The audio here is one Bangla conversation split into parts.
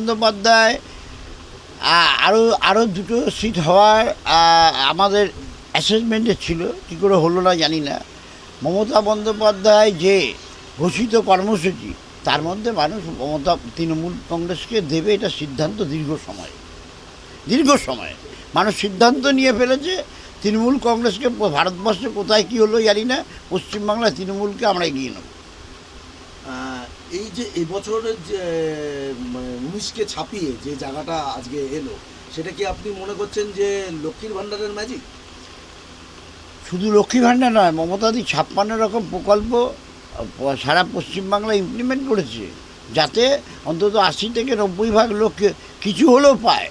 বন্দ্যোপাধ্যায় আরও আরও দুটো সিট হওয়ার আমাদের অ্যাসেসমেন্টে ছিল, কী করে হলো না জানি না। মমতা বন্দ্যোপাধ্যায় যে ঘোষিত কর্মসূচি, তার মধ্যে মানুষ তৃণমূল কংগ্রেসকে দেবে এটা সিদ্ধান্ত দীর্ঘ সময়ে মানুষ সিদ্ধান্ত নিয়ে ফেলেছে। তৃণমূল কংগ্রেসকে ভারতবর্ষে কোথায় কী হলো জানি না, পশ্চিমবাংলায় তৃণমূলকে আমরা এগিয়ে নেব। এই যে এবছরের যে 19কে ছাপিয়ে যে জায়গাটা আজকে এলো, সেটা কি আপনি মনে করছেন যে লক্ষ্মীর ভাণ্ডারের ম্যাজিক? শুধু লক্ষ্মী ভাণ্ডার নয়, মমতাদি 56 রকম প্রকল্প সারা পশ্চিমবাংলায় ইমপ্লিমেন্ট করেছে, যাতে অন্তত 80 থেকে 90% লোক কিছু হলেও পায়।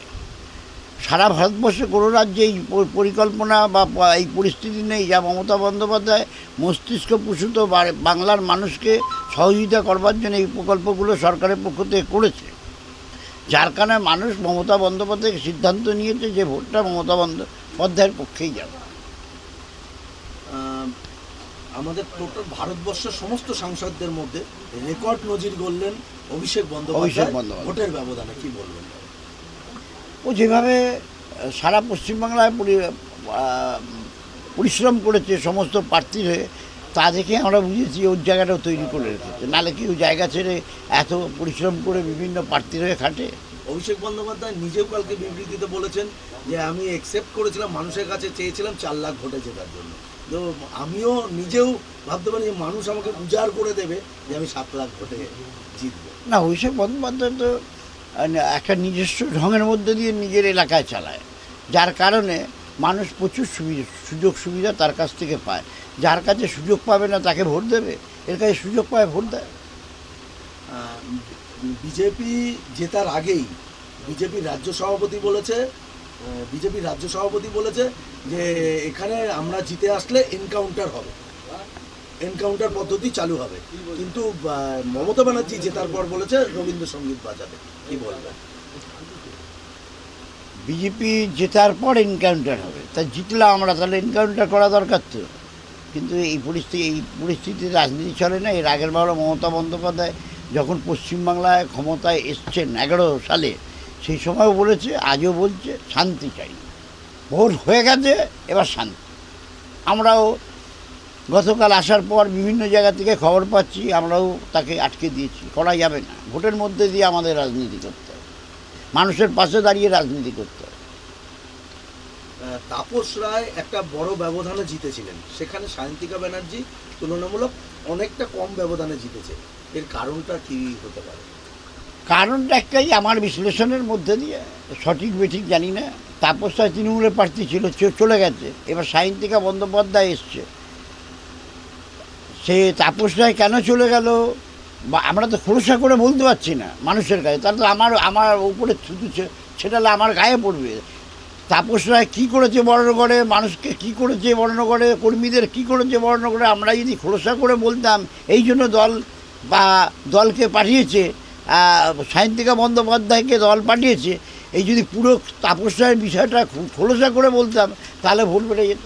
সারা ভারতবর্ষে কোনো রাজ্যে এই পরিকল্পনা বা এই পরিস্থিতি নেই যা মমতা বন্দ্যোপাধ্যায় মস্তিষ্ক প্রসূত বাংলার মানুষকে সহযোগিতা করবার জন্য এই প্রকল্পগুলো সরকারের পক্ষ থেকে করেছে। যার কারণে মানুষ মমতা বন্দ্যোপাধ্যায়কে সিদ্ধান্ত নিয়েছে যে ভোটটা মমতা বন্দ্যোপাধ্যায়ের পক্ষেই যাবে। আমাদের টোটাল ভারতবর্ষের সমস্ত সাংসদদের মধ্যে রেকর্ড নজির গড়লেন অভিষেক বন্দ্যোপাধ্যায় ভোটের ব্যবধানে, কি বলবেন? ও যেভাবে সারা পশ্চিমবাংলায় পরিশ্রম করেছে সমস্ত প্রার্থীর হয়ে, তা দেখে আমরা বুঝেছি ওর জায়গাটাও তৈরি করে রেখেছে। নাহলে কেউ জায়গা ছেড়ে এত পরিশ্রম করে বিভিন্ন প্রার্থীর হয়ে খাটে? অভিষেক বন্দ্যোপাধ্যায় নিজেও কালকে বিবৃতিতে বলেছেন যে আমি অ্যাকসেপ্ট করেছিলাম, মানুষের কাছে চেয়েছিলাম 4 লাখ ভোটে জেতার জন্য। তো আমিও নিজেও ভাবতে পারি যে মানুষ আমাকে উজাড় করে দেবে যে আমি 7 লাখ ভোটে জিতবো। না, অভিষেক বন্দ্যোপাধ্যায় তো একটা নিজস্ব ঢঙের মধ্যে দিয়ে নিজের এলাকায় চালায়, যার কারণে মানুষ প্রচুর সুযোগ সুবিধা তার কাছ থেকে পায়। যার কাছে সুযোগ পাবে না তাকে ভোট দেবে, এর কাছে সুযোগ পায় ভোট দেয়। বিজেপি জেতার আগেই বিজেপির রাজ্য সভাপতি বলেছে যে এখানে আমরা জিতে আসলে এনকাউন্টার হবে, এনকাউন্টার পদ্ধতি চালু হবে। কিন্তু মমতা ব্যানার্জি জেতার পর বলেছে রবীন্দ্রসঙ্গীত বাজাবে, কি বলবেন? বিজেপি জেতার পর এনকাউন্টার হবে, তা জিতলাম আমরা, তাহলে এনকাউন্টার করা দরকার তো। কিন্তু এই পরিস্থিতিতে রাজনীতি চলে না। এর আগের বারও মমতা বন্দ্যোপাধ্যায় যখন পশ্চিমবাংলায় ক্ষমতায় এসছেন 11 সালে, সেই সময়ও বলেছে, আজও বলছে শান্তি চাই। ভোট হয়ে গেছে, এবার শান্তি। আমরাও গতকাল আসার পর বিভিন্ন জায়গা থেকে খবর পাচ্ছি, আমরাও তাকে আটকে দিয়েছি। করা যাবে না, ভোটের মধ্যে দিয়ে আমাদের রাজনীতি করতে হবে, মানুষের পাশে দাঁড়িয়ে রাজনীতি করতে হবে। তাপস রায় একটা বড় ব্যবধানে জিতেছিলেন, সেখানে সায়ন্তিকা ব্যানার্জি তুলনামূলক অনেকটা কম ব্যবধানে জিতেছে। এর কারণটা কি হতে পারে? কারণটা একটাই, আমার বিশ্লেষণের মধ্যে দিয়ে, সঠিক বেঠিক জানি না। তাপস রায় তৃণমূলের প্রার্থী ছিল, চলে গেছে, এবার সায়ন্তিকা বন্দ্যোপাধ্যায় এসছে। সে তাপস রায় কেন চলে গেল বা আমরা তো খোলসা করে বলতে পারছি না মানুষের কাছে, তাহলে তো আমার উপরে শুধু সেটালে আমার গায়ে পড়বে। তাপস রায় কী করেছে বর্ণগড়ে, মানুষকে কী করেছে বর্ণগড়ে, কর্মীদের কী করেছে বর্ণগড়ে, আমরা যদি খোলসা করে বলতাম এই জন্য দলকে পাঠিয়েছে, সায়ন্তিকা বন্দ্যোপাধ্যায়কে দল পাঠিয়েছে, এই যদি পুরো তাপস রায়ের বিষয়টা খোলসা করে বলতাম, তাহলে ভুল বেড়ে যেত।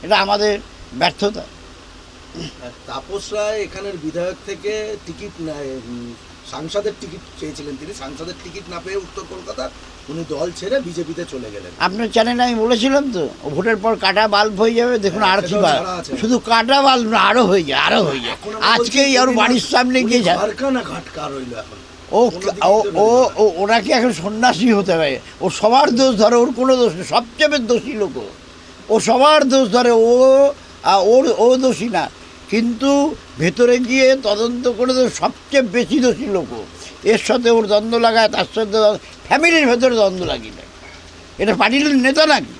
এটা আমাদের ব্যর্থতা। তাপস রায় এখানের বিধায়ক থেকে সাংসদের টিকিট চেয়েছিলেন, তিনি সাংসদের টিকিট না পেয়ে উত্তর কলকাতা উনি দল ছেড়ে বিজেপিতে চলে গেলেন। আপনার চ্যানেলে আমি বলেছিলাম তো, ভোটের পর কাটা বাল্ব হয়ে যাবে, দেখুন আর কি, শুধু কাটা বাল্ব না, আরো হয়ে যায়। আজকেই ওর বাড়ির সামনে গিয়ে যায়, ওনাকে এখন সন্ন্যাসী হতে হবে। ও সবার দোষ ধরে, ওর কোনো দোষ নেই, সবচেয়ে দোষী লোক ও, সবার দোষ ধরে, ও দোষী না, কিন্তু ভেতরে গিয়ে তদন্ত করে তো সবচেয়ে বেশি দোষী লোক। এর সাথে ওর দ্বন্দ্ব লাগায়, তার সাথে ফ্যামিলির ভেতরে দ্বন্দ্ব লাগিয়ে দেয়। এটা পার্টির নেতা নাকি?